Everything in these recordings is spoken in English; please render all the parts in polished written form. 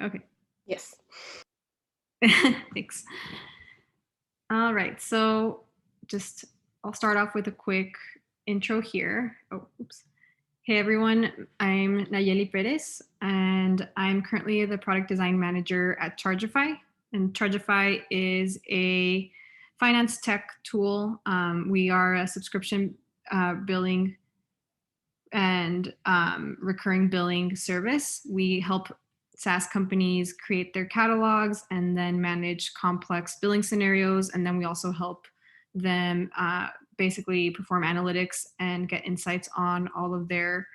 Okay. Yes. Thanks. All right. So I'll start off with a quick intro here. Oh, oops. Hey everyone, I'm Nayeli Perez, and I'm currently the product design manager at Chargeify. And Chargeify is a finance tech tool. We are a subscription billing and recurring billing service. We help SaaS companies create their catalogs and then manage complex billing scenarios. And then we also help them basically perform analytics and get insights on all of their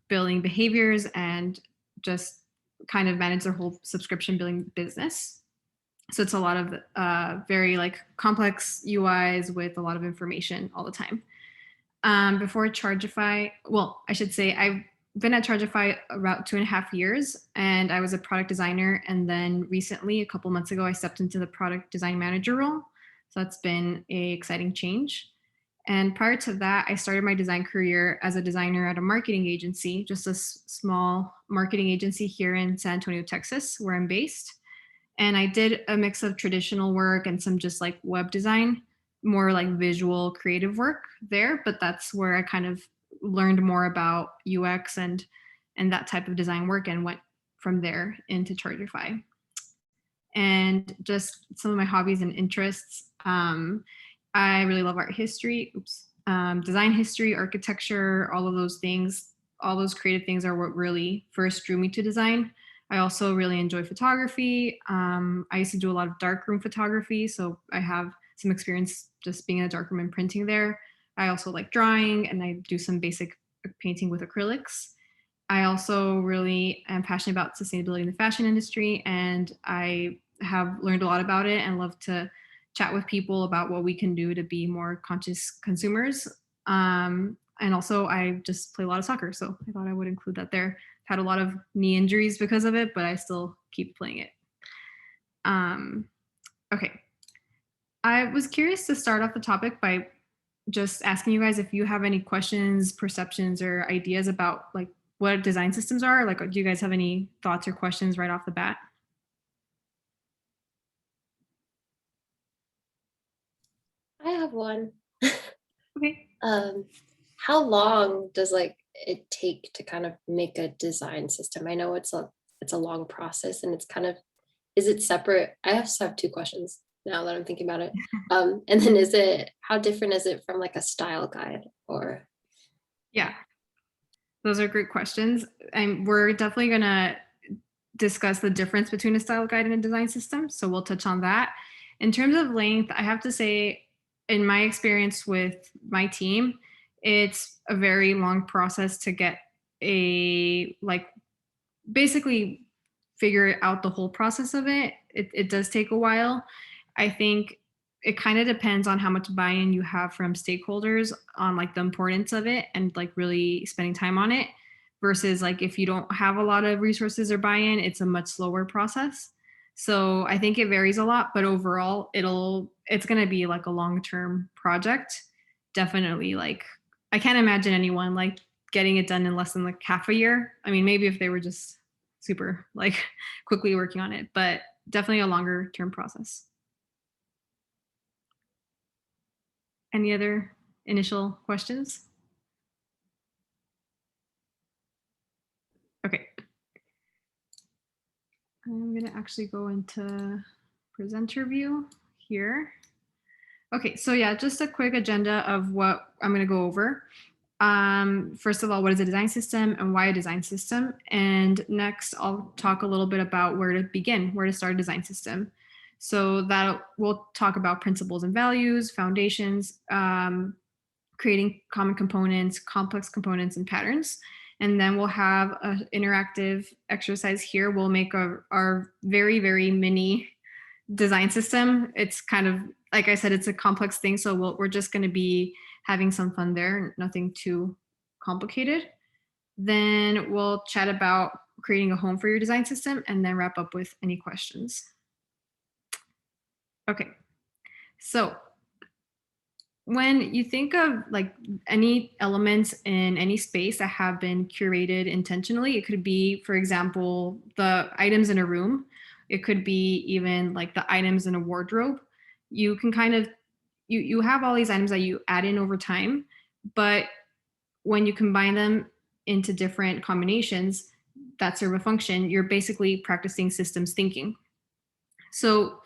billing behaviors and just kind of manage their whole subscription billing business. So it's a lot of very like complex UIs with a lot of information all the time. Before Chargeify, well, I should say I've been at Chargeify about 2.5 years, and I was a product designer. And then recently, a couple months ago, I stepped into the product design manager role. So that's been an exciting change. And prior to that, I started my design career as a designer at a marketing agency, just a small marketing agency here in San Antonio, Texas, where I'm based. And I did a mix of traditional work and some just like web design, more like visual creative work there. But that's where I kind of learned more about UX and that type of design work, and went from there into Chargeify. And just some of my hobbies and interests. I really love art history, design history, architecture, all of those things. All those creative things are what really first drew me to design. I also really enjoy photography. I used to do a lot of darkroom photography, so I have some experience just being in a darkroom and printing there. I also like drawing, and I do some basic painting with acrylics. I also really am passionate about sustainability in the fashion industry, and I have learned a lot about it and love to chat with people about what we can do to be more conscious consumers. And also, I just play a lot of soccer, so I thought I would include that there. I've had a lot of knee injuries because of it, but I still keep playing it. Okay. I was curious to start off the topic by just asking you guys if you have any questions, perceptions, or ideas about like what design systems are. Like, do you guys have any thoughts or questions right off the bat? I have one. Okay. How long does like it take to kind of make a design system? I know it's a long process, and it's kind of, is it separate? I also have two questions now that I'm thinking about it. And then how different is it from like a style guide or? Yeah, those are great questions. And we're definitely going to discuss the difference between a style guide and a design system. So we'll touch on that. In terms of length, I have to say, in my experience with my team, it's a very long process to get a like basically figure out the whole process of it. It does take a while. I think it kind of depends on how much buy-in you have from stakeholders on like the importance of it and like really spending time on it, versus like if you don't have a lot of resources or buy-in, it's a much slower process. So I think it varies a lot, but overall it's going to be like a long-term project. Definitely, like I can't imagine anyone like getting it done in less than like half a year. I mean, maybe if they were just super like quickly working on it, but definitely a longer term process. Any other initial questions? Okay. I'm going to actually go into presenter view here. Okay, so yeah, just a quick agenda of what I'm going to go over. First of all, what is a design system and why a design system? And next, I'll talk a little bit about where to begin, where to start a design system. So that we'll talk about principles and values, foundations, creating common components, complex components, and patterns. And then we'll have an interactive exercise here. We'll make our very, very mini design system. It's kind of, like I said, it's a complex thing. So we're just going to be having some fun there, nothing too complicated. Then we'll chat about creating a home for your design system and then wrap up with any questions. Okay, so When you think of like any elements in any space that have been curated intentionally, it could be, for example, the items in a room. It could be even like the items in a wardrobe. You can kind of you have all these items that you add in over time, but when you combine them into different combinations that serve a function, you're basically practicing systems thinking. So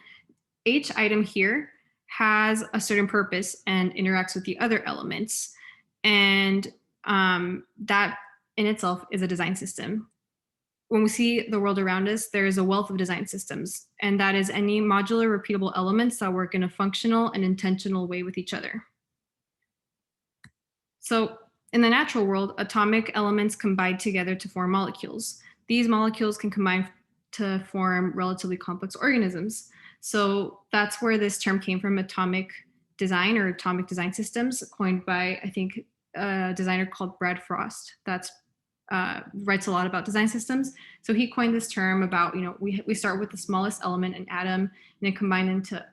each item here has a certain purpose and interacts with the other elements. And that in itself is a design system. When we see the world around us, there is a wealth of design systems, and that is any modular, repeatable elements that work in a functional and intentional way with each other. So, in the natural world, atomic elements combine together to form molecules. These molecules can combine to form relatively complex organisms. So, that's where this term came from, atomic design or atomic design systems, coined by, I think, a designer called Brad Frost. That's writes a lot about design systems. So he coined this term about, we start with the smallest element, an atom, and then combine into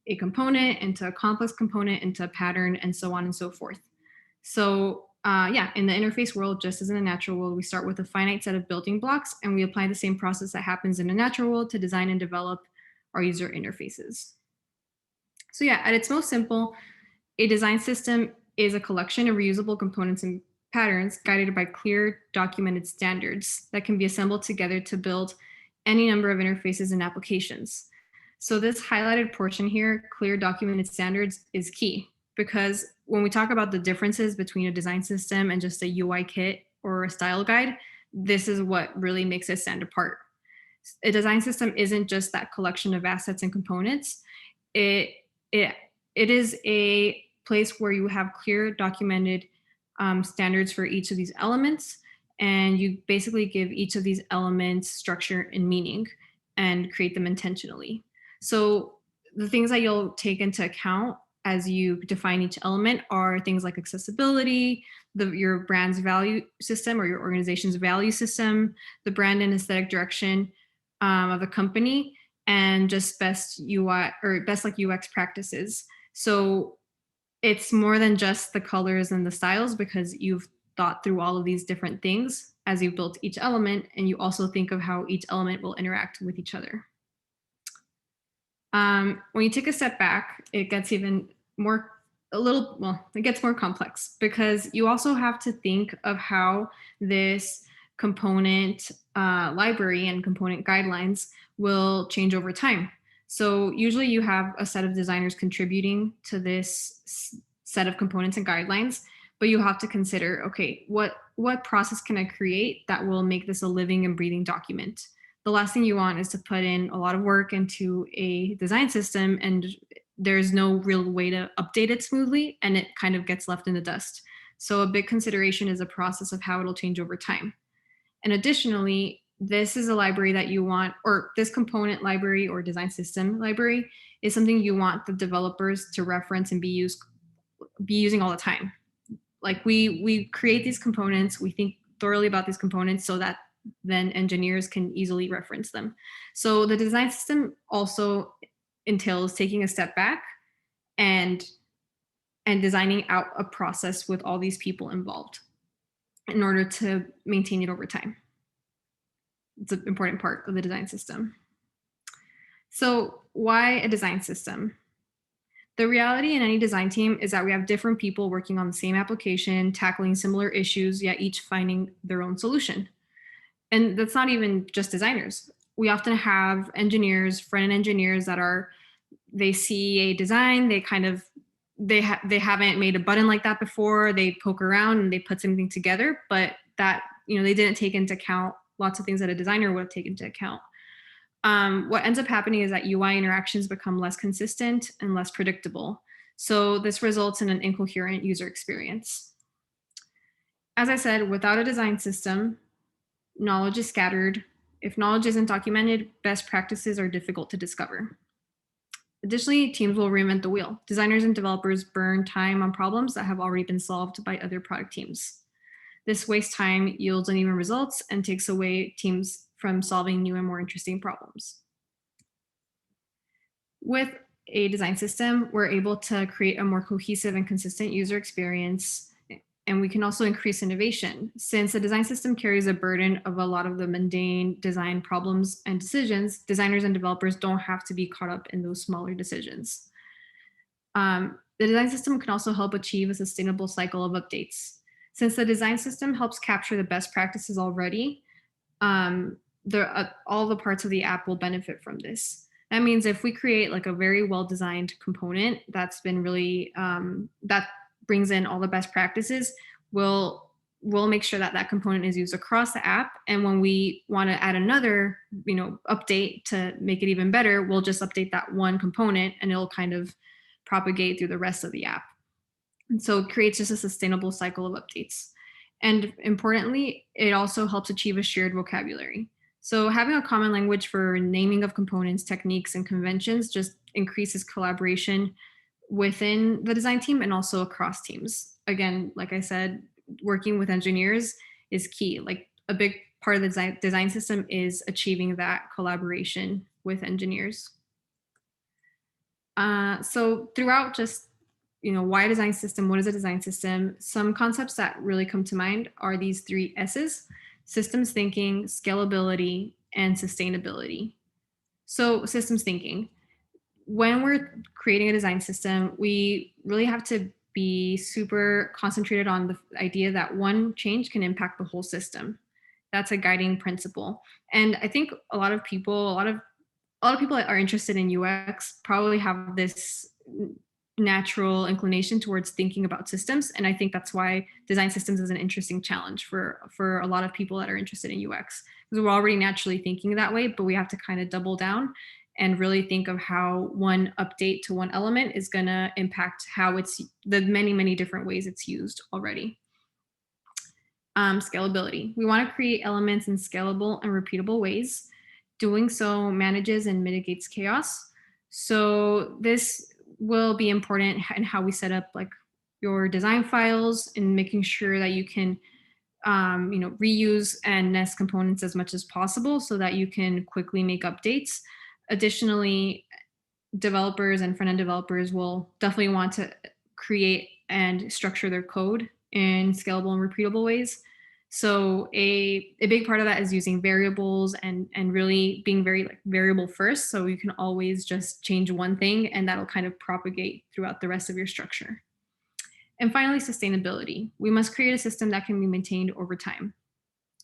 a component, into a complex component, into a pattern, and so on and so forth. So yeah, in the interface world, just as in the natural world, we start with a finite set of building blocks, and we apply the same process that happens in the natural world to design and develop our user interfaces. So yeah, at its most simple, a design system is a collection of reusable components and patterns guided by clear documented standards that can be assembled together to build any number of interfaces and applications. So this highlighted portion here, clear documented standards, is key because when we talk about the differences between a design system and just a UI kit or a style guide, this is what really makes it stand apart. A design system isn't just that collection of assets and components. It it it is a place where you have clear documented standards for each of these elements, and you basically give each of these elements structure and meaning and create them intentionally. So the things that you'll take into account as you define each element are things like accessibility, your brand's value system or your organization's value system, the brand and aesthetic direction of the company, and just best UI or best like UX practices. So it's more than just the colors and the styles because you've thought through all of these different things as you built each element, and you also think of how each element will interact with each other. When you take a step back, it gets even more it gets more complex because you also have to think of how this component library and component guidelines will change over time. So usually you have a set of designers contributing to this set of components and guidelines, but you have to consider, okay, what process can I create that will make this a living and breathing document? The last thing you want is to put in a lot of work into a design system and there's no real way to update it smoothly and it kind of gets left in the dust. So a big consideration is the process of how it'll change over time. And additionally, this is a library that you want, or this component library or design system library is something you want the developers to reference and be using all the time. Like we create these components, we think thoroughly about these components so that then engineers can easily reference them. So the design system also entails taking a step back and designing out a process with all these people involved in order to maintain it over time. It's an important part of the design system. So why a design system? The reality in any design team is that we have different people working on the same application, tackling similar issues, yet each finding their own solution. And that's not even just designers. We often have engineers, front-end engineers they see a design, they haven't made a button like that before, they poke around and they put something together, but that, they didn't take into account lots of things that a designer would have taken into account. What ends up happening is that UI interactions become less consistent and less predictable. So this results in an incoherent user experience. As I said, without a design system, knowledge is scattered. If knowledge isn't documented, best practices are difficult to discover. Additionally, teams will reinvent the wheel. Designers and developers burn time on problems that have already been solved by other product teams. This wastes time, yields uneven results, and takes away teams from solving new and more interesting problems. With a design system, we're able to create a more cohesive and consistent user experience. And we can also increase innovation. Since the design system carries a burden of a lot of the mundane design problems and decisions, designers and developers don't have to be caught up in those smaller decisions. The design system can also help achieve a sustainable cycle of updates. Since the design system helps capture the best practices already, all the parts of the app will benefit from this. That means if we create like a very well-designed component that's been really that brings in all the best practices, we'll make sure that that component is used across the app. And when we want to add another, update to make it even better, we'll just update that one component, and it'll kind of propagate through the rest of the app. And so it creates just a sustainable cycle of updates. And importantly, it also helps achieve a shared vocabulary. So having a common language for naming of components, techniques, and conventions just increases collaboration within the design team and also across teams. Again, like I said, working with engineers is key. Like a big part of the design system is achieving that collaboration with engineers. So throughout just, why a design system? What is a design system? Some concepts that really come to mind are these 3 S's: systems thinking, scalability, and sustainability. So systems thinking. When we're creating a design system, we really have to be super concentrated on the idea that one change can impact the whole system. That's a guiding principle. And I think a lot of people that are interested in UX probably have this natural inclination towards thinking about systems. And I think that's why design systems is an interesting challenge for a lot of people that are interested in UX, because we're already naturally thinking that way, but we have to kind of double down and really think of how one update to one element is going to impact how it's the many, many different ways it's used already. Scalability. We want to create elements in scalable and repeatable ways. Doing so manages and mitigates chaos. So this will be important in how we set up like your design files and making sure that you can reuse and nest components as much as possible so that you can quickly make updates. Additionally, developers and front-end developers will definitely want to create and structure their code in scalable and repeatable ways. So a big part of that is using variables and really being very like variable first. So you can always just change one thing and that'll kind of propagate throughout the rest of your structure. And finally, sustainability. We must create a system that can be maintained over time.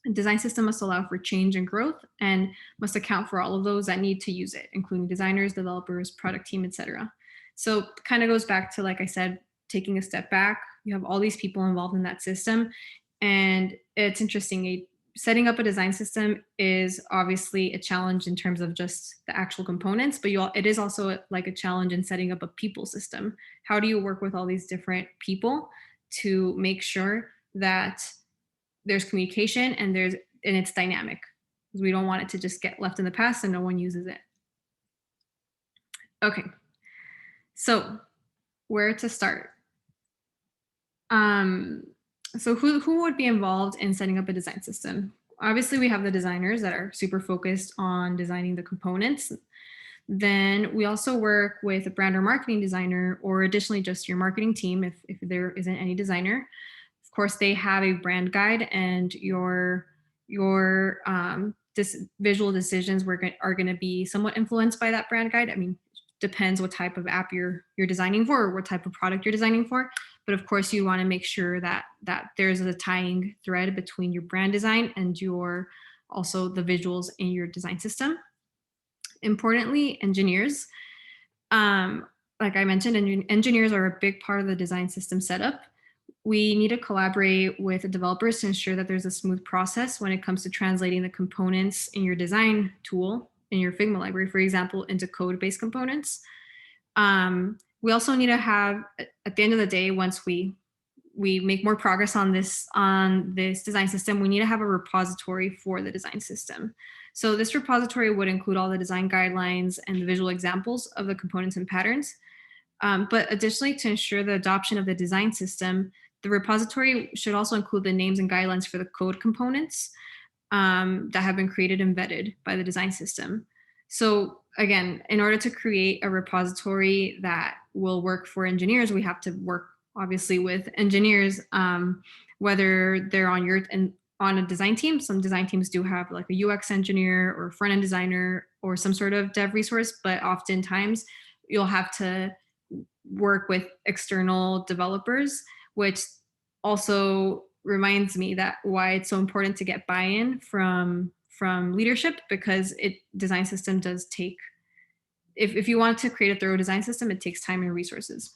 A design system must allow for change and growth and must account for all of those that need to use it, including designers, developers, product team, etc. So kind of goes back to, like I said, taking a step back. You have all these people involved in that system. And it's interesting. Setting up a design system is obviously a challenge in terms of just the actual components, but it is also like a challenge in setting up a people system. How do you work with all these different people to make sure that there's communication and it's dynamic? Because we don't want it to just get left in the past and no one uses it. Okay, so where to start? So who would be involved in setting up a design system? Obviously, we have the designers that are super focused on designing the components. Then we also work with a brand or marketing designer, or additionally just your marketing team if there isn't any designer. Of course, they have a brand guide, and your visual decisions are going to be somewhat influenced by that brand guide. I mean, depends what type of app you're designing for or what type of product you're designing for. But of course, you want to make sure that there's a tying thread between your brand design and also the visuals in your design system. Importantly, engineers. Like I mentioned, engineers are a big part of the design system setup. We need to collaborate with the developers to ensure that there's a smooth process when it comes to translating the components in your design tool, in your Figma library, for example, into code-based components. We also need to have, at the end of the day, once we make more progress on this design system, we need to have a repository for the design system. So this repository would include all the design guidelines and the visual examples of the components and patterns. But additionally, to ensure the adoption of the design system, the repository should also include the names and guidelines for the code components that have been created and vetted by the design system. So again, in order to create a repository that will work for engineers, we have to work obviously with engineers, whether they're on your and on a design team. Some design teams do have like a UX engineer or front end designer or some sort of dev resource, but oftentimes you'll have to work with external developers, which also reminds me that why it's so important to get buy-in from leadership, because design system does take, if you want to create a thorough design system, it takes time and resources.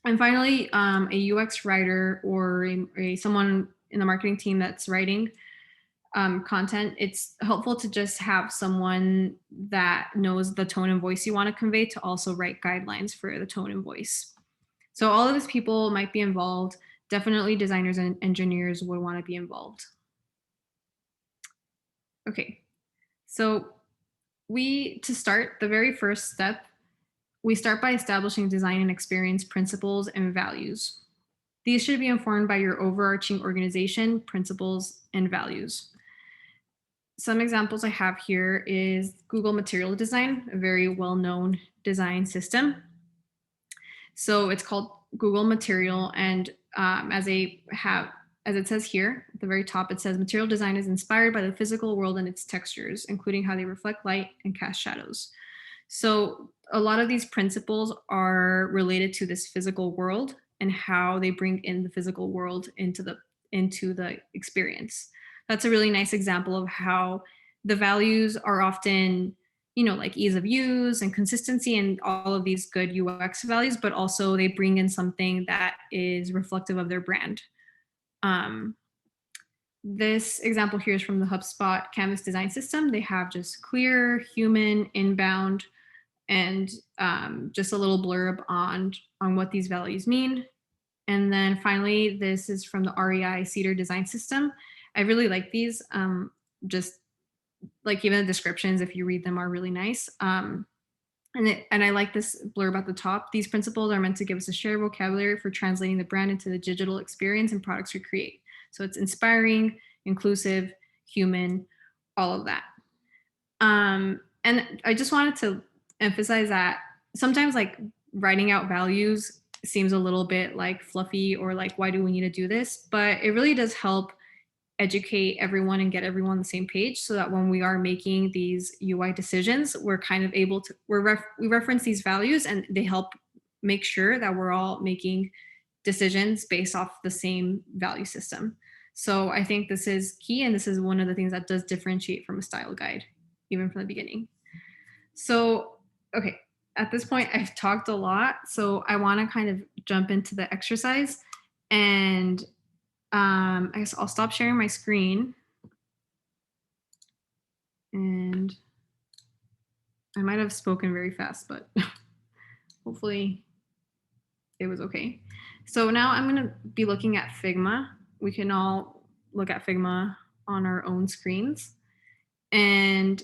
And finally, a UX writer or someone in the marketing team that's writing content, it's helpful to just have someone that knows the tone and voice you want to convey to also write guidelines for the tone and voice. So all of these people might be involved. Definitely designers and engineers would want to be involved. Okay, so to start, the very first step, we start by establishing design and experience principles and values. These should be informed by your overarching organization, principles, and values. Some examples I have here is Google Material Design, a very well-known design system. So it's called Google Material, and as it says here at the very top, it says material design is inspired by the physical world and its textures, including how they reflect light and cast shadows. So a lot of these principles are related to this physical world and how they bring in the physical world into the experience. That's a really nice example of how the values are often, like ease of use and consistency and all of these good UX values, but also they bring in something that is reflective of their brand. This example here is from the HubSpot Canvas design system. They have just clear, human, inbound, and just a little blurb on what these values mean. And then finally, this is from the REI Cedar design system. I really like these. Just like even the descriptions, if you read them, are really nice. And I like this blurb at the top. These principles are meant to give us a shared vocabulary for translating the brand into the digital experience and products we create. So it's inspiring, inclusive, human, all of that. And I just wanted to emphasize that sometimes like writing out values seems a little bit like fluffy or like, why do we need to do this? But it really does help educate everyone and get everyone on the same page, so that when we are making these UI decisions, we're kind of able to, we reference these values and they help make sure that we're all making decisions based off the same value system. So I think this is key, and this is one of the things that does differentiate from a style guide, even from the beginning. So, okay, at this point I've talked a lot, so I want to kind of jump into the exercise, and I guess I'll stop sharing my screen, and I might have spoken very fast, but hopefully it was okay. So now I'm going to be looking at Figma. We can all look at Figma on our own screens, and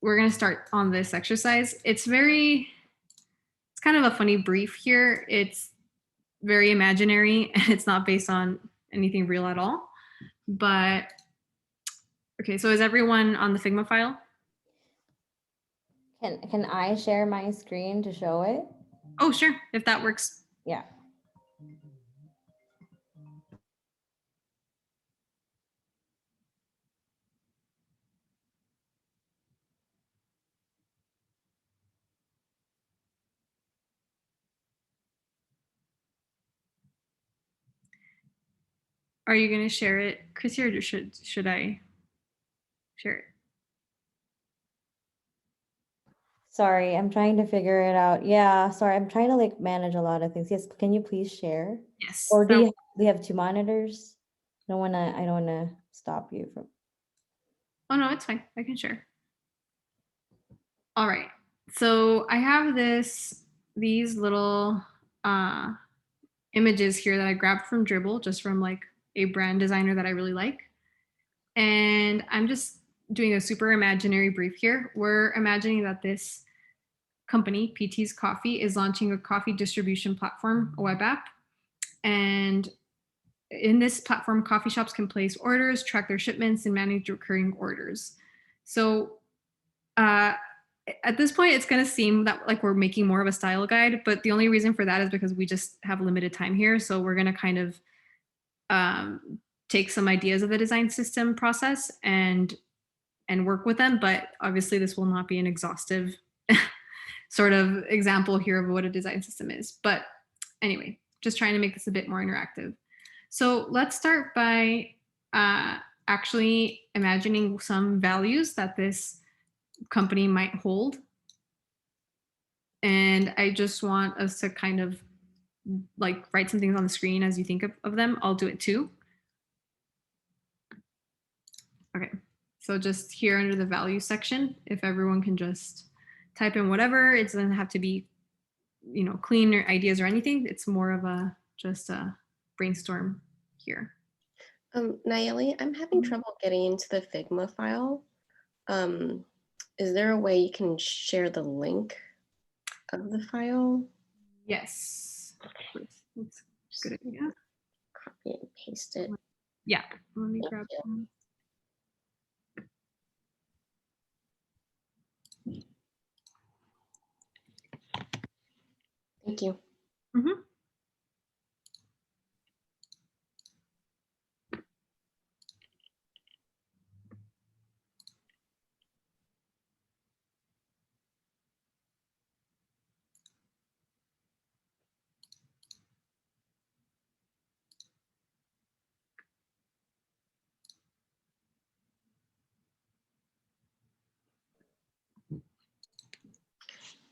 we're going to start on this exercise. It's kind of a funny brief here. It's very imaginary and it's not based on anything real at all. But okay, so is everyone on the Figma file? Can I share my screen to show it? Oh, sure, if that works. Yeah. Are you going to share it, Chrissy, or should I share it? Sorry, I'm trying to figure it out. Yeah, sorry, I'm trying to like manage a lot of things. Yes, can you please share? Yes. Or do you have two monitors? I don't wanna stop you from. Oh no, it's fine. I can share. All right. So I have these little images here that I grabbed from Dribble, just from like a brand designer that I really like. And I'm just doing a super imaginary brief here. We're imagining that this company, PT's Coffee, is launching a coffee distribution platform, a web app. And in this platform, coffee shops can place orders, track their shipments, and manage recurring orders. So at this point, it's going to seem that like we're making more of a style guide, but the only reason for that is because we just have limited time here. So we're going to kind of take some ideas of the design system process and work with them. But obviously, this will not be an exhaustive sort of example here of what a design system is. But anyway, just trying to make this a bit more interactive. So let's start by actually imagining some values that this company might hold. And I just want us to kind of like write some things on the screen as you think of them. I'll do it too. Okay, so just here under the value section, if everyone can just type in whatever, it doesn't have to be, you know, clean or ideas or anything. It's more of a just a brainstorm here. Nayeli, I'm having trouble getting into the Figma file. Is there a way you can share the link of the file? Yes, that's a good idea. Copy and paste it. Yeah, let me Thank grab you. some. Thank you. Mhm.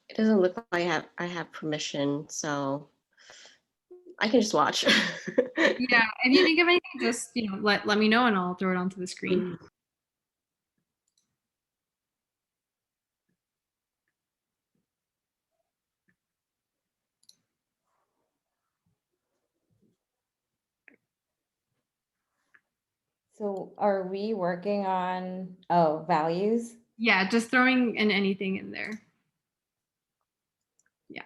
It doesn't look like I have permission, so I can just watch. Yeah, if you think of anything, just, you know, let me know and I'll throw it onto the screen. So are we working on, oh, values? Yeah, just throwing in anything in there. Yeah.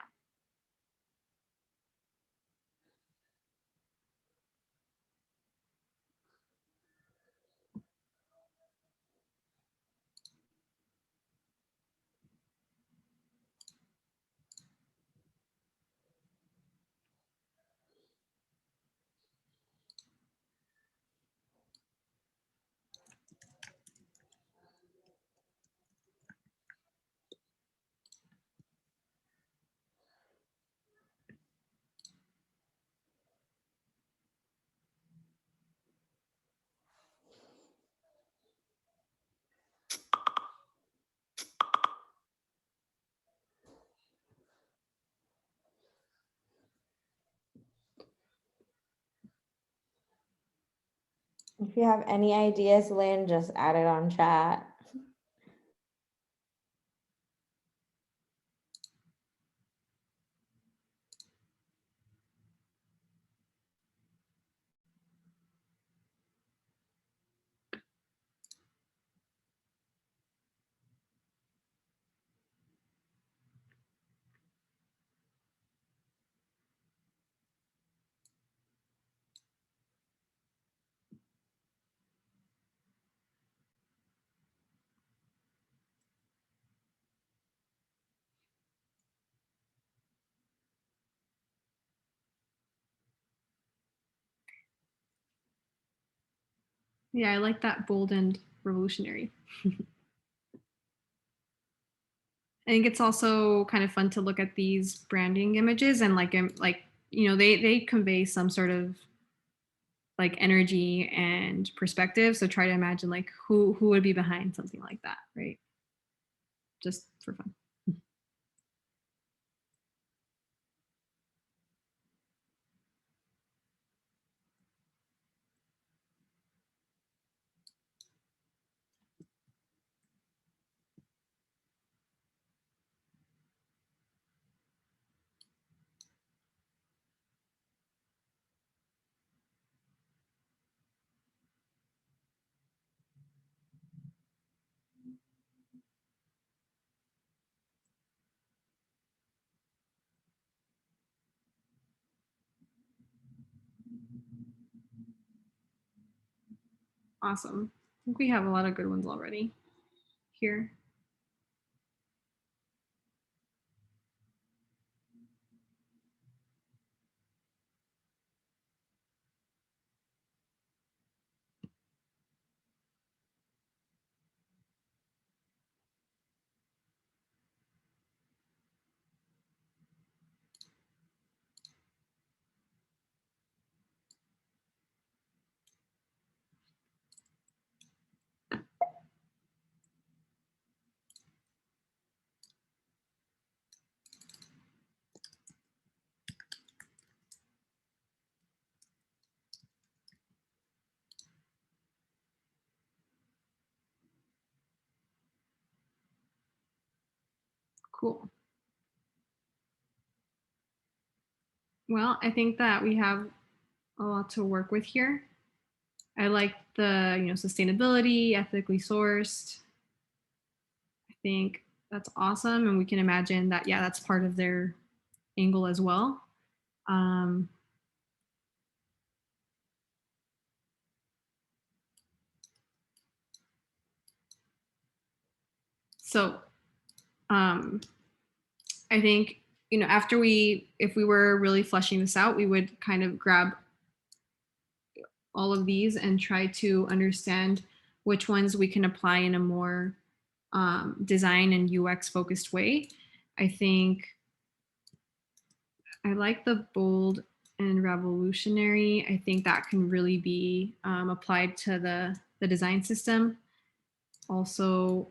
If you have any ideas, Lynn, just add it on chat. Yeah, I like that bold and revolutionary. I think it's also kind of fun to look at these branding images and like you know, they convey some sort of like energy and perspective. So try to imagine like who would be behind something like that, right? Just for fun. Awesome. I think we have a lot of good ones already here. Cool. Well, I think that we have a lot to work with here. I like the, sustainability, ethically sourced. I think that's awesome. And we can imagine that, yeah, that's part of their angle as well. So I think, if we were really fleshing this out, we would kind of grab all of these and try to understand which ones we can apply in a more design and UX focused way. I think I like the bold and revolutionary. I think that can really be applied to the design system. Also,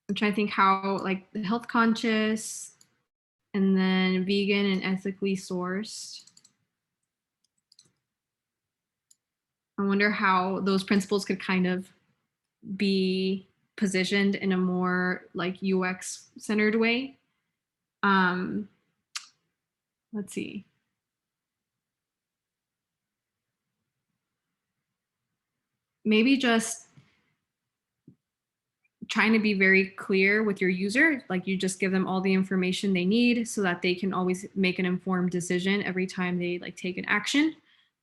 I'm trying to think how, like, the health conscious and then vegan and ethically sourced. I wonder how those principles could kind of be positioned in a more like UX centered way. Let's see. Maybe just trying to be very clear with your user, like you just give them all the information they need so that they can always make an informed decision every time they like take an action.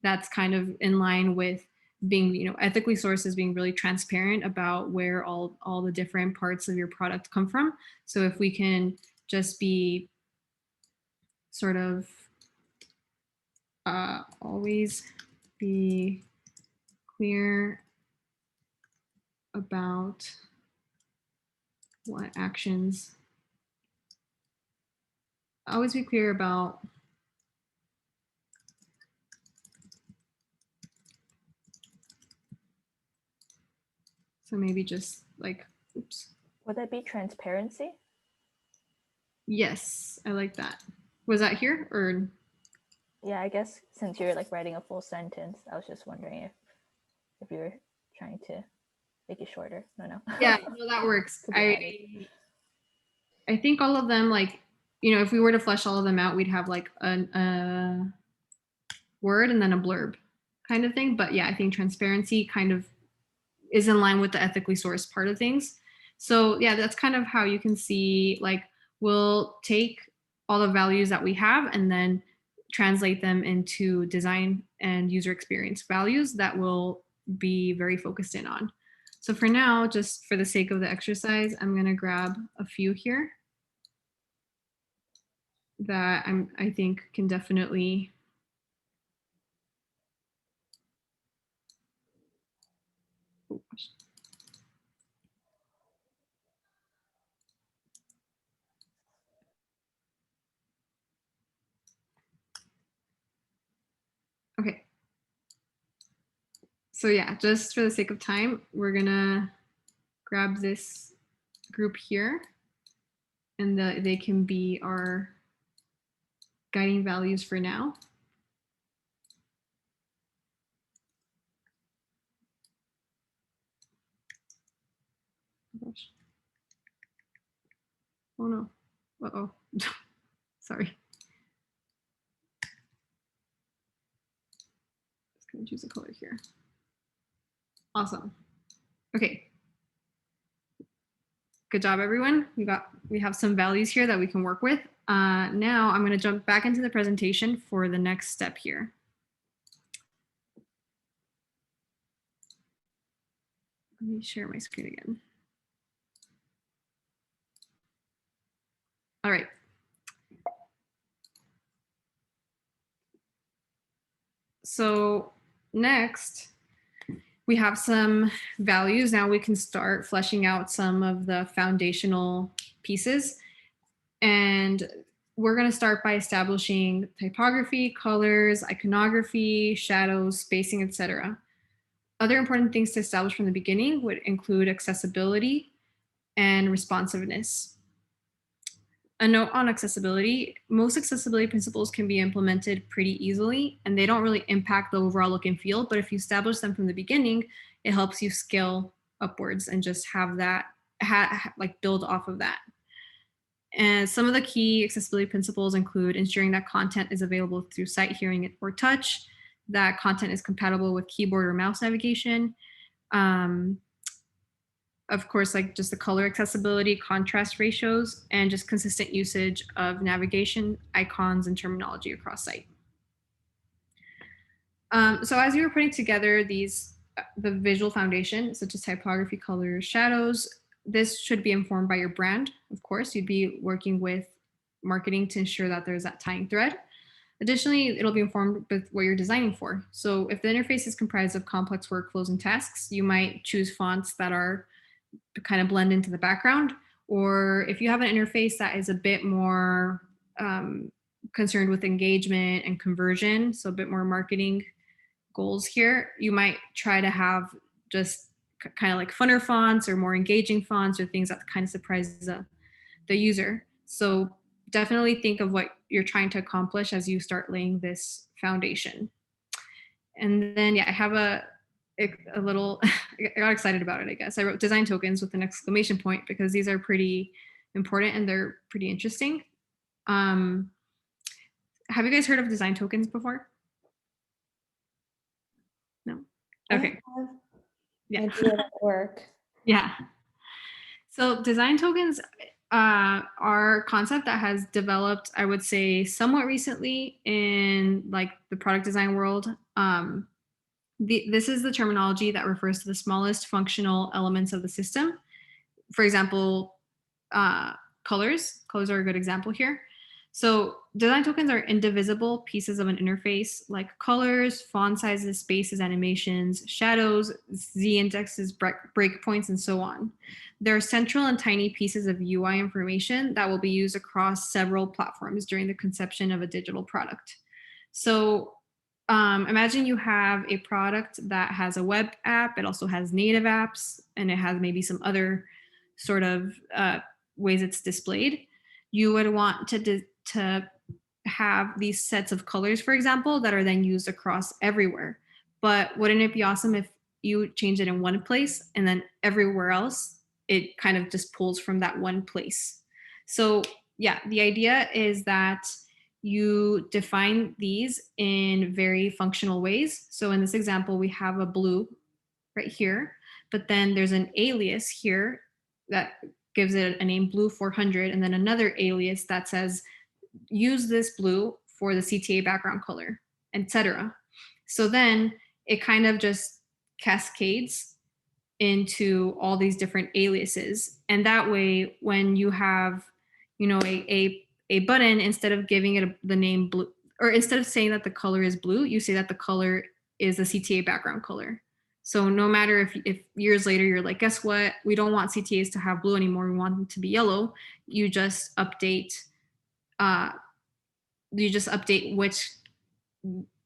That's kind of in line with being, ethically sourced, is being really transparent about where all the different parts of your product come from. So if we can just be sort of always be clear about what actions, always be clear about so maybe just like, oops. Would that be transparency? Yes, I like that. Was that here or? Yeah, I guess since you're like writing a full sentence, I was just wondering if you're trying to make it shorter. No. Yeah, no, that works. I think all of them, like, if we were to flesh all of them out, we'd have like a word and then a blurb kind of thing. But yeah, I think transparency kind of is in line with the ethically sourced part of things. So yeah, that's kind of how you can see, like, we'll take all the values that we have and then translate them into design and user experience values that will be very focused in on. So for now, just for the sake of the exercise, I'm going to grab a few here that I think can definitely okay. So yeah, just for the sake of time, we're gonna grab this group here and they can be our guiding values for now. Oh no. Uh-oh. Sorry. Just gonna choose a color here. Awesome. Okay. Good job, everyone. We have some values here that we can work with. Now I'm going to jump back into the presentation for the next step here. Let me share my screen again. All right. So next, we have some values. Now we can start fleshing out some of the foundational pieces. And we're going to start by establishing typography, colors, iconography, shadows, spacing, etc. Other important things to establish from the beginning would include accessibility and responsiveness. A note on accessibility: most accessibility principles can be implemented pretty easily and they don't really impact the overall look and feel, but if you establish them from the beginning, it helps you scale upwards and just have that like build off of that. And some of the key accessibility principles include ensuring that content is available through sight, hearing, or touch, that content is compatible with keyboard or mouse navigation. Of course, like just the color accessibility, contrast ratios, and just consistent usage of navigation, icons, and terminology across site. So as you were putting together the visual foundation, such as typography, colors, shadows, this should be informed by your brand. Of course, you'd be working with marketing to ensure that there's that tying thread. Additionally, it'll be informed with what you're designing for. So if the interface is comprised of complex workflows and tasks, you might choose fonts that are kind of blend into the background. Or if you have an interface that is a bit more concerned with engagement and conversion, so a bit more marketing goals here, you might try to have just kind of like funner fonts or more engaging fonts or things that kind of surprise the user. So definitely think of what you're trying to accomplish as you start laying this foundation. And then, yeah, I have a little, I got excited about it, I guess. I wrote design tokens with an exclamation point because these are pretty important and they're pretty interesting. Have you guys heard of design tokens before? No? Okay. I Yeah. do it at work. Yeah. So design tokens are a concept that has developed, I would say, somewhat recently in like the product design world. This is the terminology that refers to the smallest functional elements of the system. For example, colors. Colors are a good example here. So design tokens are indivisible pieces of an interface like colors, font sizes, spaces, animations, shadows, z-indexes, breakpoints, and so on. They're central and tiny pieces of UI information that will be used across several platforms during the conception of a digital product. So imagine you have a product that has a web app, it also has native apps, and it has maybe some other sort of ways it's displayed. You would want to have these sets of colors, for example, that are then used across everywhere. But wouldn't it be awesome if you change it in one place and then everywhere else, it kind of just pulls from that one place? So yeah, the idea is that you define these in very functional ways. So in this example, we have a blue right here, but then there's an alias here that gives it a name blue 400, and then another alias that says use this blue for the CTA background color, etc. So then it kind of just cascades into all these different aliases. And that way, when you have, a button, instead of giving it the name blue, or instead of saying that the color is blue, you say that the color is the CTA background color. So no matter if years later you're like, guess what? We don't want CTAs to have blue anymore. We want them to be yellow. You just update which,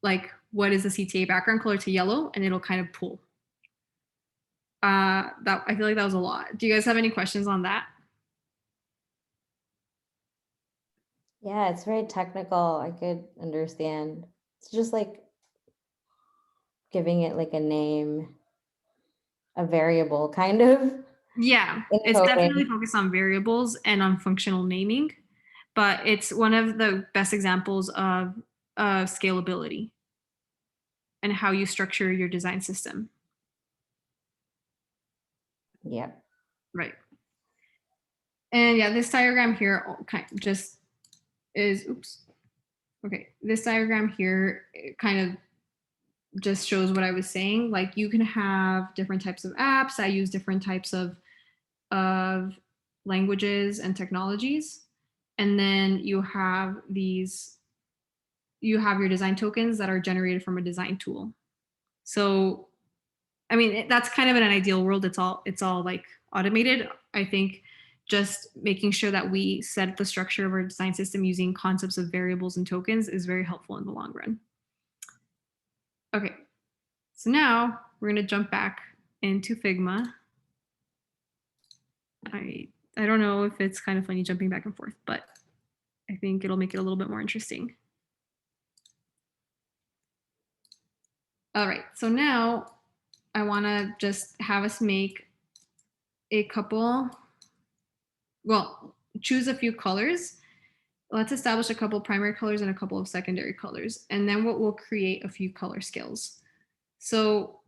like, what is the CTA background color to yellow, and it'll kind of pull. That I feel like that was a lot. Do you guys have any questions on that? Yeah, it's very technical. I could understand. It's just like giving it like a name, a variable kind of. Yeah, it's definitely focused on variables and on functional naming, but it's one of the best examples of scalability and how you structure your design system. Yeah. Right. And yeah, this diagram here kind of just is, oops. Okay, this diagram here kind of just shows what I was saying. Like you can have different types of apps that use different types of languages and technologies. And then you have your design tokens that are generated from a design tool. So, I mean, that's kind of in an ideal world. It's all like automated. I think just making sure that we set the structure of our design system using concepts of variables and tokens is very helpful in the long run. Okay, so now we're going to jump back into Figma. I don't know if it's kind of funny jumping back and forth, but I think it'll make it a little bit more interesting. All right, so now I want to just have us make a couple, well, choose a few colors. Let's establish a couple primary colors and a couple of secondary colors. And then what we'll create a few color scales. So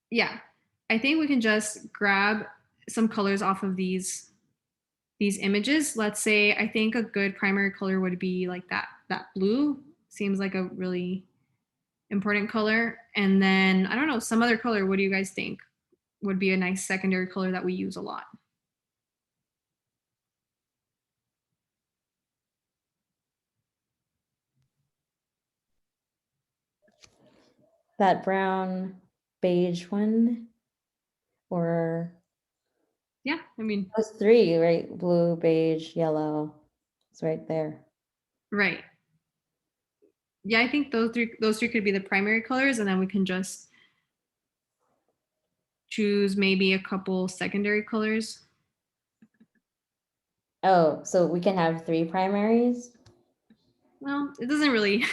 yeah, I think we can just grab some colors off of these images. Let's say I think a good primary color would be like that blue. Seems like a really important color. And then I don't know, some other color, what do you guys think would be a nice secondary color that we use a lot? That brown beige one, or Yeah, I mean, those three, right? Blue, beige, yellow. It's right there. right. Yeah, I think those three could be the primary colors, and then we can just choose maybe a couple secondary colors. Oh, so we can have 3 primaries? Well, it doesn't really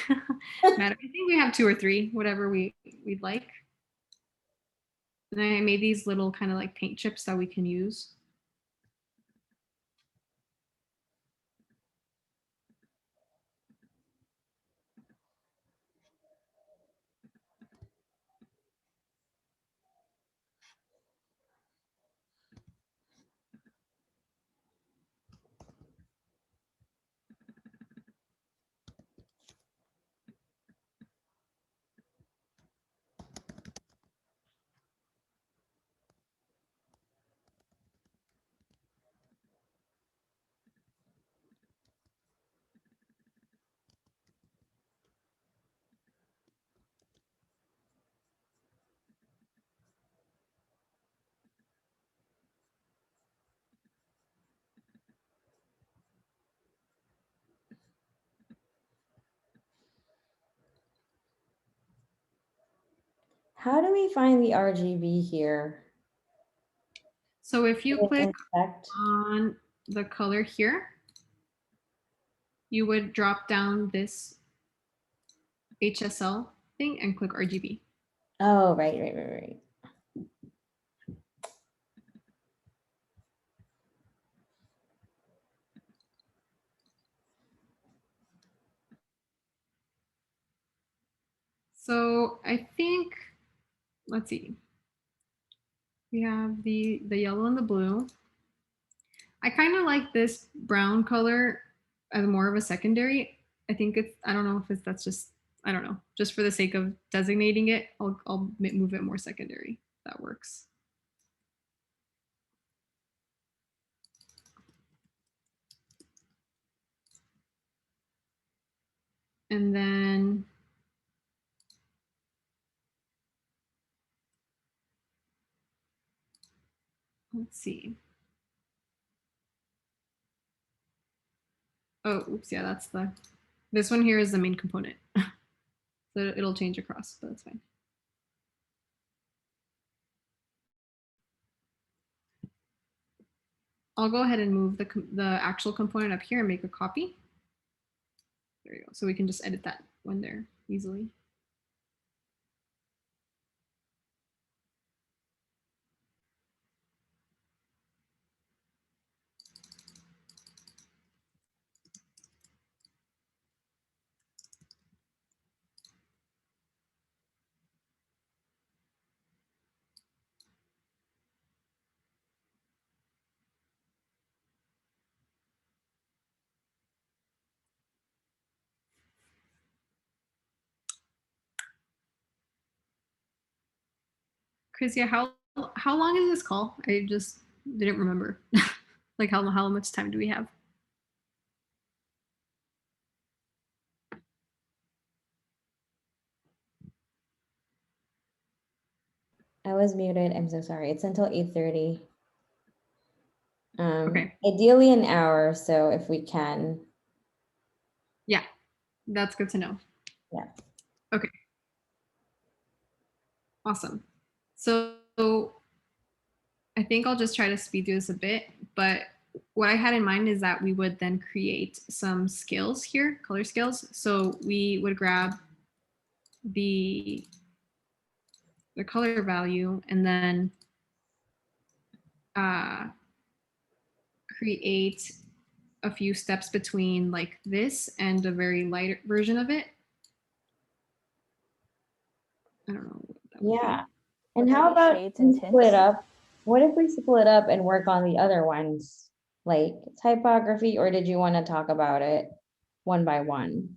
matter. I think we have 2 or 3, whatever we'd like. And I made these little kind of like paint chips that we can use. How do we find the RGB here? So if you Hit click inspect. on the color here, you would drop down this HSL thing and click RGB. Oh, right. So I think, let's see. We have the yellow and the blue. I kind of like this brown color as more of a secondary. I think it's, I don't know if that's just, I don't know, just for the sake of designating it, I'll move it more secondary. That works. And then let's see. Oh, oops, yeah, that's this one here is the main component. So it'll change across, but that's fine. I'll go ahead and move the actual component up here and make a copy. There you go. So we can just edit that one there easily. Chris, yeah, how long is this call? I just didn't remember. Like how much time do we have? I was muted. I'm so sorry. It's until 8:30. Okay. Ideally an hour, so if we can. Yeah, that's good to know. Yeah. Okay. Awesome. So I think I'll just try to speed through this a bit, but what I had in mind is that we would then create some scales here, color scales. So we would grab the color value and then uh, create a few steps between like this and a very light version of it. I don't know what that would be. Yeah. Would And there how be about shades we and split tints? up? What if we split up and work on the other ones, like typography, or did you want to talk about it one by one?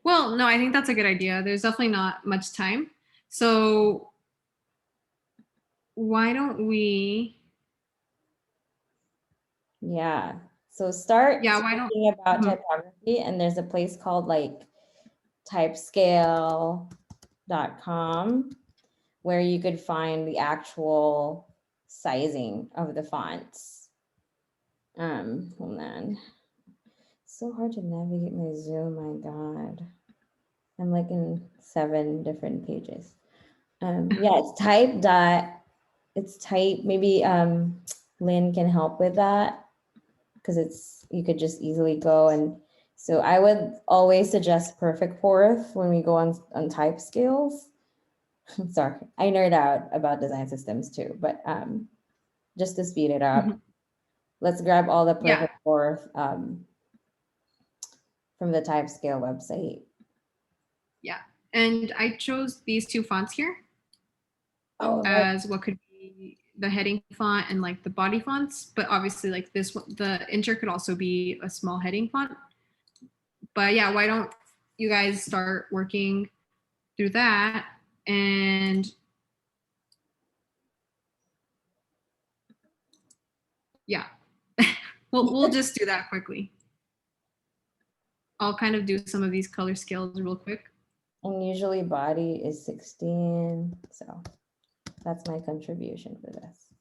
Well, no, I think that's a good idea. There's definitely not much time. So why don't we, Yeah. So start yeah, why don't, thinking about mhm. typography, and there's a place called like typescale.com where you could find the actual sizing of the fonts. Hold on. It's so hard to navigate my Zoom, my God. I'm like in 7 different pages. Yeah, it's type, maybe Lynn can help with that because you could just easily go. And so I would always suggest perfect fourth when we go on type scales. Sorry, I nerd out about design systems too, but just to speed it up, Mhm. let's grab all the Yeah, perfect fourth from the type scale website. yeah. And I chose these two fonts here Oh, as what could be the heading font and like the body fonts, but obviously like this one, the enter could also be a small heading font. But yeah, why don't you guys start working through that? And yeah, we'll just do that quickly. I'll kind of do some of these color scales real quick. and usually body is 16. So that's my contribution for this.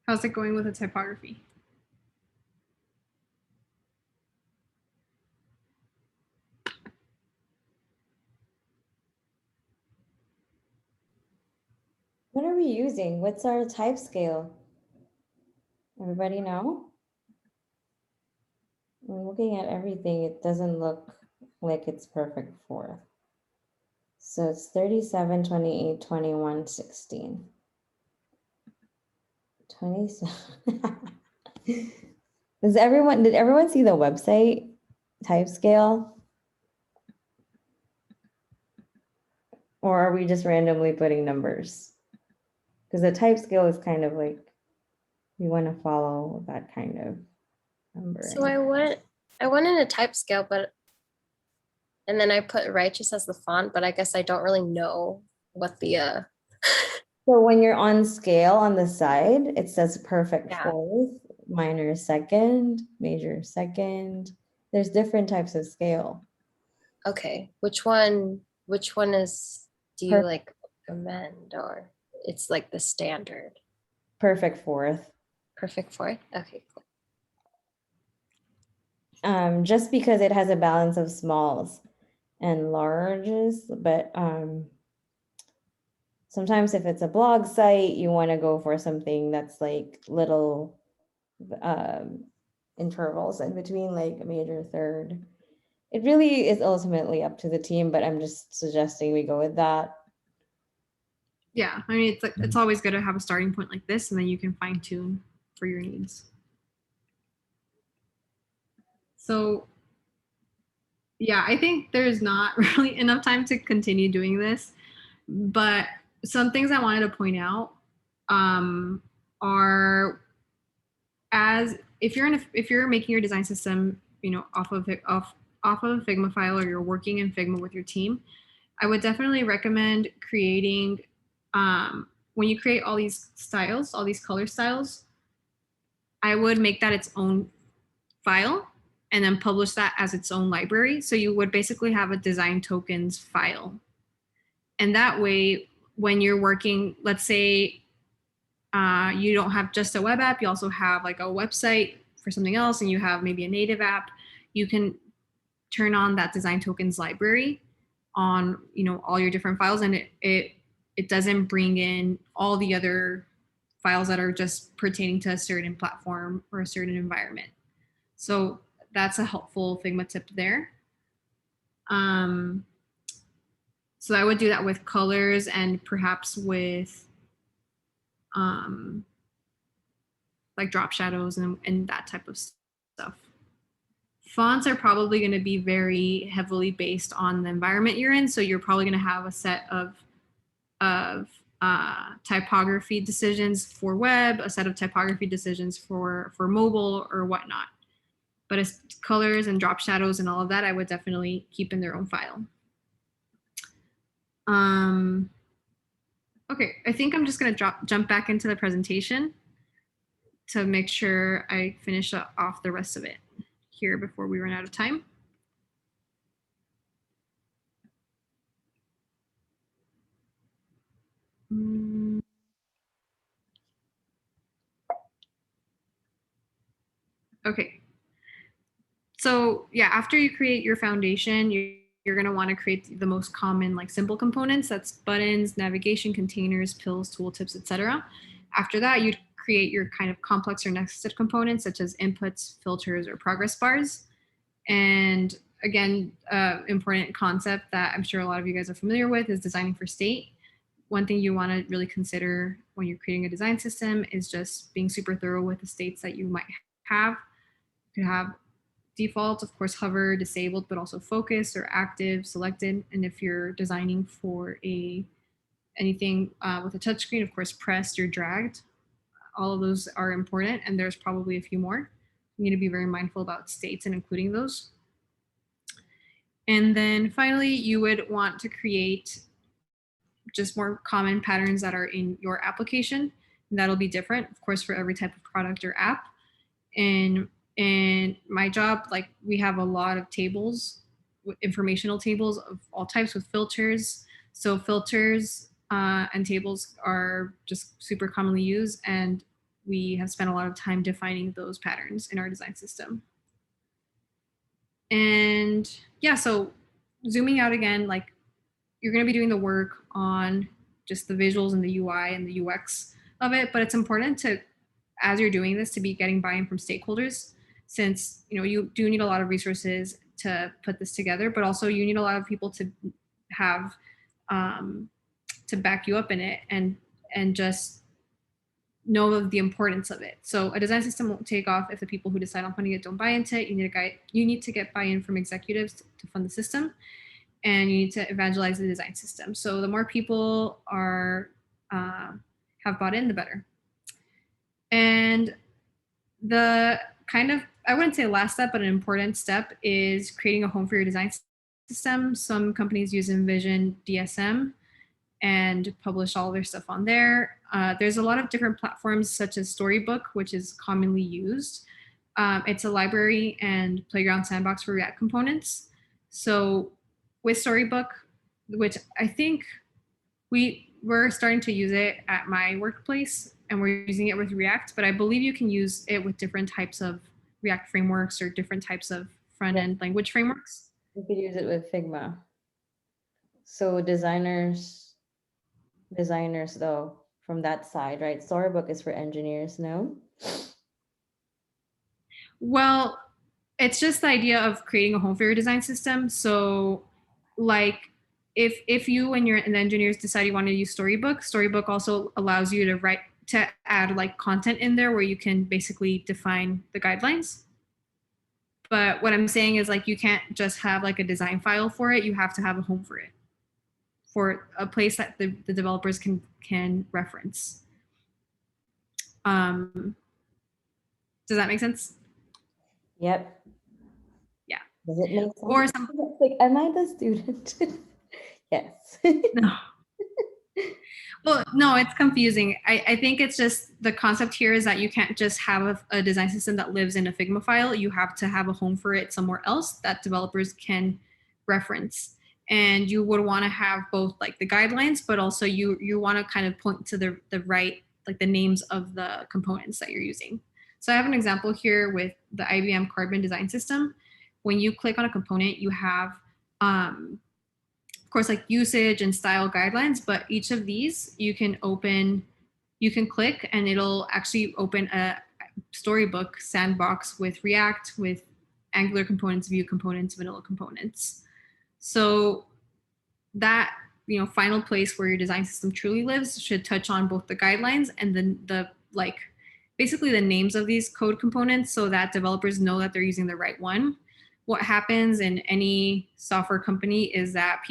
How's it going with the typography? What are we using? What's our type scale? Everybody know? I'm looking at everything. It doesn't look like it's perfect fourth. So it's 37, 28, 21, 16. 27. Did everyone see the website type scale? Or are we just randomly putting numbers? Because the type scale is kind of like, we want to follow that kind of numbering. So I went in a type scale, and then I put righteous as the font, but I guess I don't really know what the So when you're on scale on the side, it says perfect Yeah. fourth, minor second, major second. There's different types of scale. okay, which one is, do you Per- like recommend, or it's like the standard? Perfect fourth. Perfect for it? Okay, cool. Just because it has a balance of smalls and larges, but sometimes if it's a blog site, you want to go for something that's like little intervals in between, like a major third. It really is ultimately up to the team, but I'm just suggesting we go with that. Yeah, I mean, it's always good to have a starting point like this, and then you can fine tune for your needs. So yeah, I think there's not really enough time to continue doing this, but some things I wanted to point out are, as if you're making your design system, off of a Figma file, or you're working in Figma with your team, I would definitely recommend creating, when you create all these styles, all these color styles, I would make that its own file and then publish that as its own library. So you would basically have a design tokens file. And that way, when you're working, let's say you don't have just a web app, you also have like a website for something else, and you have maybe a native app, you can turn on that design tokens library on all your different files, and it doesn't bring in all the other files that are just pertaining to a certain platform or a certain environment. So that's a helpful Figma tip there. So I would do that with colors, and perhaps with like drop shadows and that type of stuff. Fonts are probably going to be very heavily based on the environment you're in. So you're probably going to have a set of typography decisions for web, a set of typography decisions for mobile or whatnot. But as colors and drop shadows and all of that, I would definitely keep in their own file. Okay, I think I'm just going to jump back into the presentation to make sure I finish off the rest of it here before we run out of time. Okay. So yeah, after you create your foundation, you're going to want to create the most common, like, simple components. That's buttons, navigation, containers, pills, tooltips, etc. After that, you'd create your kind of complex or nested components, such as inputs, filters, or progress bars. And again, important concept that I'm sure a lot of you guys are familiar with is designing for state. One thing you want to really consider when you're creating a design system is just being super thorough with the states that you might have. You could have default, of course, hover, disabled, but also focus or active, selected. And if you're designing for anything with a touchscreen, of course, pressed or dragged. All of those are important, and there's probably a few more. You need to be very mindful about states and including those. And then finally, you would want to create just more common patterns that are in your application. And that'll be different, of course, for every type of product or app. And in my job, like, we have a lot of tables, informational tables of all types with filters. So filters and tables are just super commonly used. And we have spent a lot of time defining those patterns in our design system. And yeah, so zooming out again, like you're going to be doing the work on just the visuals and the UI and the UX of it, but it's important to, as you're doing this, to be getting buy-in from stakeholders, since you do need a lot of resources to put this together, but also you need a lot of people to have to back you up in it and just know the importance of it. So a design system won't take off if the people who decide on funding it don't buy into it. You need to get buy-in from executives to fund the system, and you need to evangelize the design system. So the more people are have bought in, the better. And the kind of, I wouldn't say last step, but an important step is creating a home for your design system. Some companies use Envision DSM and publish all their stuff on there. There's a lot of different platforms such as Storybook, which is commonly used. It's a library and playground sandbox for React components. So with Storybook, which I think we're starting to use it at my workplace, and we're using it with React, but I believe you can use it with different types of React frameworks or different types of front-end language frameworks. You could use it with Figma. So designers though, from that side, right? Storybook is for engineers, no? Well, it's just the idea of creating a home for your design system. So like if you and the engineers decide you want to use Storybook also allows you to add like content in there where you can basically define the guidelines. But what I'm saying is like you can't just have like a design file for it. You have to have a home for it, for a place that the developers can reference. Does that make sense? Yep. Yeah. Does it make sense? Or some, like, am I the student? Yes. no. Well, no, it's confusing. I think it's just the concept here is that you can't just have a design system that lives in a Figma file. You have to have a home for it somewhere else that developers can reference. And you would want to have both like the guidelines, but also you want to kind of point to the right, like the names of the components that you're using. So I have an example here with the IBM Carbon design system. When you click on a component, you have, of course, like usage and style guidelines, but each of these you can click and it'll actually open a Storybook sandbox with React, with Angular components, Vue components, vanilla components. So that final place where your design system truly lives should touch on both the guidelines and then the like basically the names of these code components so that developers know that they're using the right one. What happens in any software company is that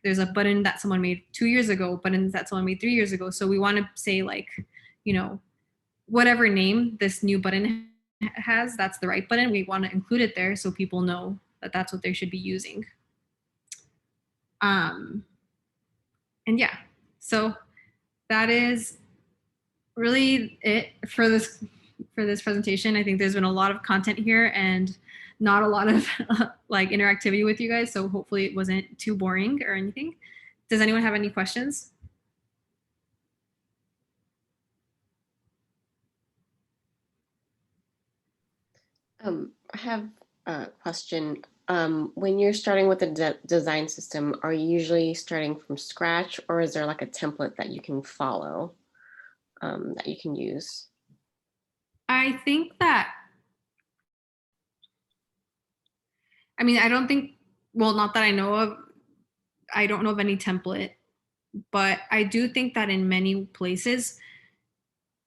there's a button that someone made 2 years ago, buttons that someone made 3 years ago. So we want to say like, whatever name this new button has, that's the right button. We want to include it there so people know that that's what they should be using. And yeah, so that is really it for this presentation. I think there's been a lot of content here and not a lot of like interactivity with you guys. So hopefully it wasn't too boring or anything. Does anyone have any questions? I have a question. When you're starting with a design system, are you usually starting from scratch, or is there like a template that you can follow that you can use? I think that, I don't think, well, not that I know of, I don't know of any template, but I do think that in many places,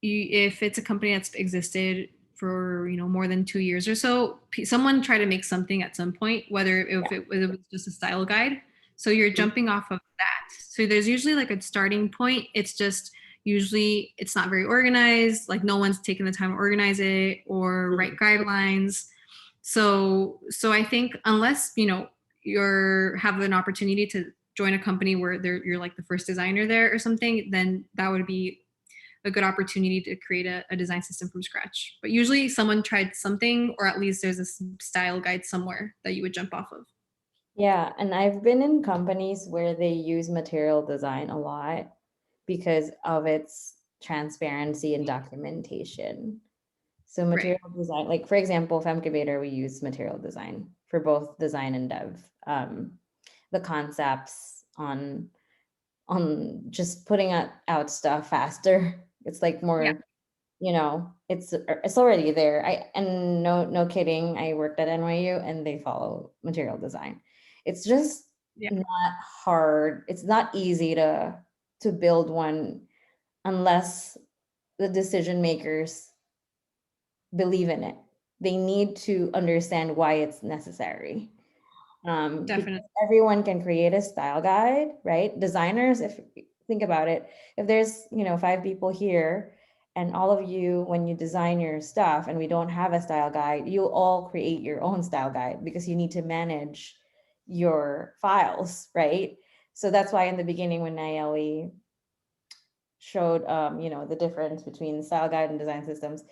if it's a company that's existed for more than 2 years or so, someone tried to make something at some point, whether if it was just a style guide. So you're jumping off of that. So there's usually like a starting point. It's just usually it's not very organized. Like no one's taken the time to organize it or write guidelines. So I think unless you're have an opportunity to join a company where you're like the first designer there or something, then that would be a good opportunity to create a design system from scratch. But usually someone tried something, or at least there's a style guide somewhere that you would jump off of. Yeah, and I've been in companies where they use material design a lot because of its transparency and documentation. So material design, like for example, Femmecubator, we use material design for both design and dev. The concepts on just putting out stuff faster. It's like more, it's already there. And no kidding, I worked at NYU and they follow material design. It's just not hard. It's not easy to build one unless the decision makers believe in it. They need to understand why it's necessary. Definitely. Everyone can create a style guide, right? Designers, if think about it, if there's 5 people here and all of you, when you design your stuff and we don't have a style guide, you all create your own style guide because you need to manage your files, right? So that's why in the beginning when Nayeli showed the difference between style guide and design systems,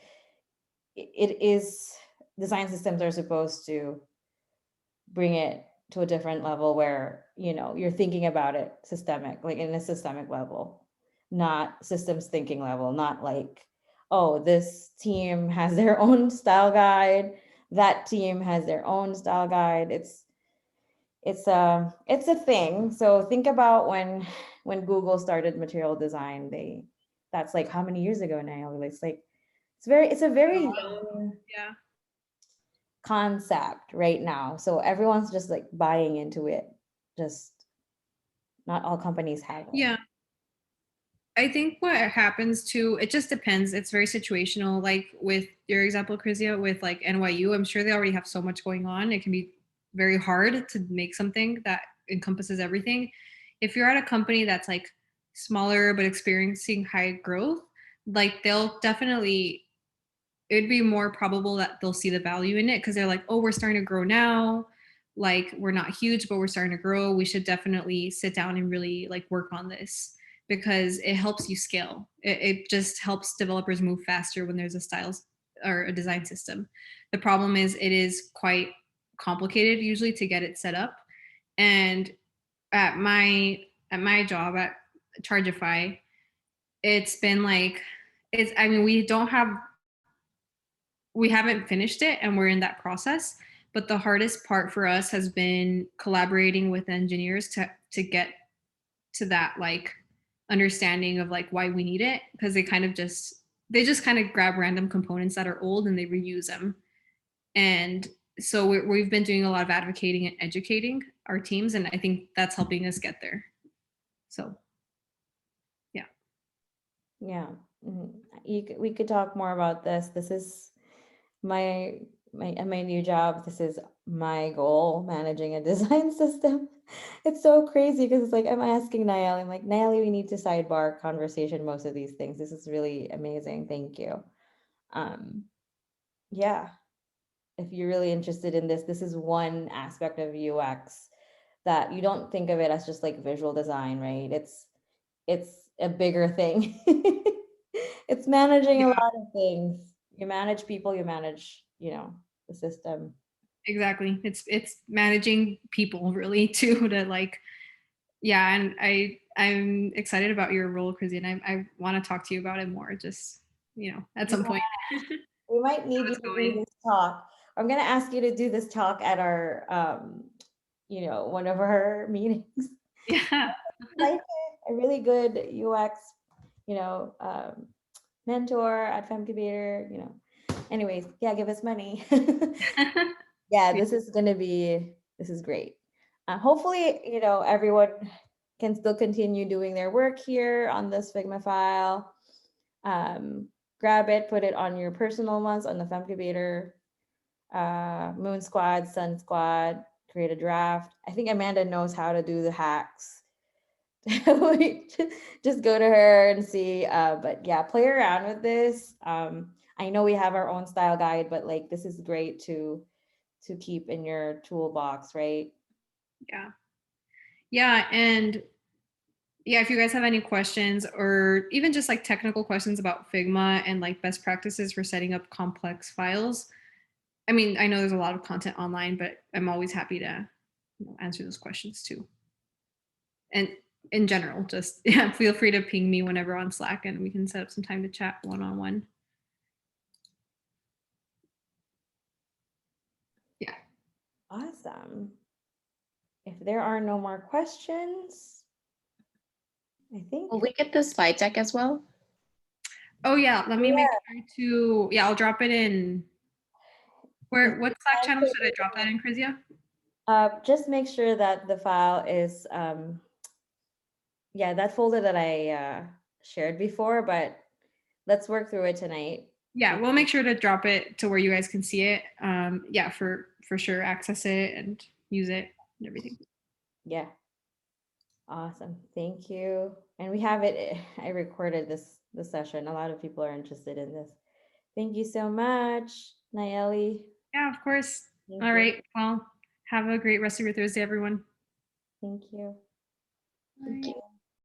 it is, design systems are supposed to bring it to a different level where you're thinking about it systemic, like in a systemic level, not systems thinking level, not like, oh, this team has their own style guide, that team has their own style guide. It's a thing. So think about when Google started material design, that's like how many years ago now? It's like it's a very young concept right now. So everyone's just like buying into it. Just not all companies have it. Yeah. I think what happens too, it just depends. It's very situational. Like with your example, Krizia, with like NYU, I'm sure they already have so much going on. It can be very hard to make something that encompasses everything. If you're at a company that's like smaller but experiencing high growth, like they'll definitely, it'd be more probable that they'll see the value in it because they're like, oh, we're starting to grow now. Like we're not huge, but we're starting to grow. We should definitely sit down and really like work on this because it helps you scale. It just helps developers move faster when there's a styles or a design system. The problem is it is quite complicated usually to get it set up. And at my job at Chargeify, it's been like, I mean, we haven't finished it and we're in that process, but the hardest part for us has been collaborating with engineers to get to that like understanding of like why we need it, because they just kind of grab random components that are old and they reuse them. And so we've been doing a lot of advocating and educating our teams, and I think that's helping us get there. So yeah. We could talk more about this. This is my new job. This is my goal, managing a design system. It's so crazy because it's like I'm asking Nayeli, I'm like, Nayeli, we need to sidebar conversation most of these things. This is really amazing. Thank you. Yeah, if you're really interested in this is one aspect of UX that you don't think of it as just like visual design, right? It's a bigger thing. It's managing a lot of things. You manage people, you manage, the system. Exactly. It's managing people really too, to like, and I'm excited about your role, Chrissy, and I want to talk to you about it more, just, at some point. We might need you to do this talk. I'm going to ask you to do this talk at our, one of our meetings. Yeah. A really good UX, mentor at Femmecubator, anyways, give us money. This is great. Hopefully, everyone can still continue doing their work here on this Figma file. Grab it, put it on your personal ones on the Femmecubator, Moon Squad, Sun Squad, create a draft. I think Amanda knows how to do the hacks. Just go to her and see, but play around with this. I know we have our own style guide, but like this is great to keep in your toolbox, right? And if you guys have any questions or even just like technical questions about Figma and like best practices for setting up complex files, I mean, I know there's a lot of content online, but I'm always happy to answer those questions too. And in general, just yeah, feel free to ping me whenever on Slack and we can set up some time to chat one-on-one. Yeah. Awesome. If there are no more questions, I think. Will we get the slide deck as well? Oh yeah, let me make sure to, yeah, I'll drop it in. Where, what Slack channel should I drop that in, Krizia? Just make sure that the file is, yeah, that folder that I shared before, but let's work through it tonight. Yeah, we'll make sure to drop it to where you guys can see it. Yeah, for sure, access it and use it and everything. Yeah. Awesome. Thank you. And we have it. I recorded this session. A lot of people are interested in this. Thank you so much, Nayeli. Yeah, of course. Thank All you. right. Well, have a great rest of your Thursday, everyone. Thank you. Thank you.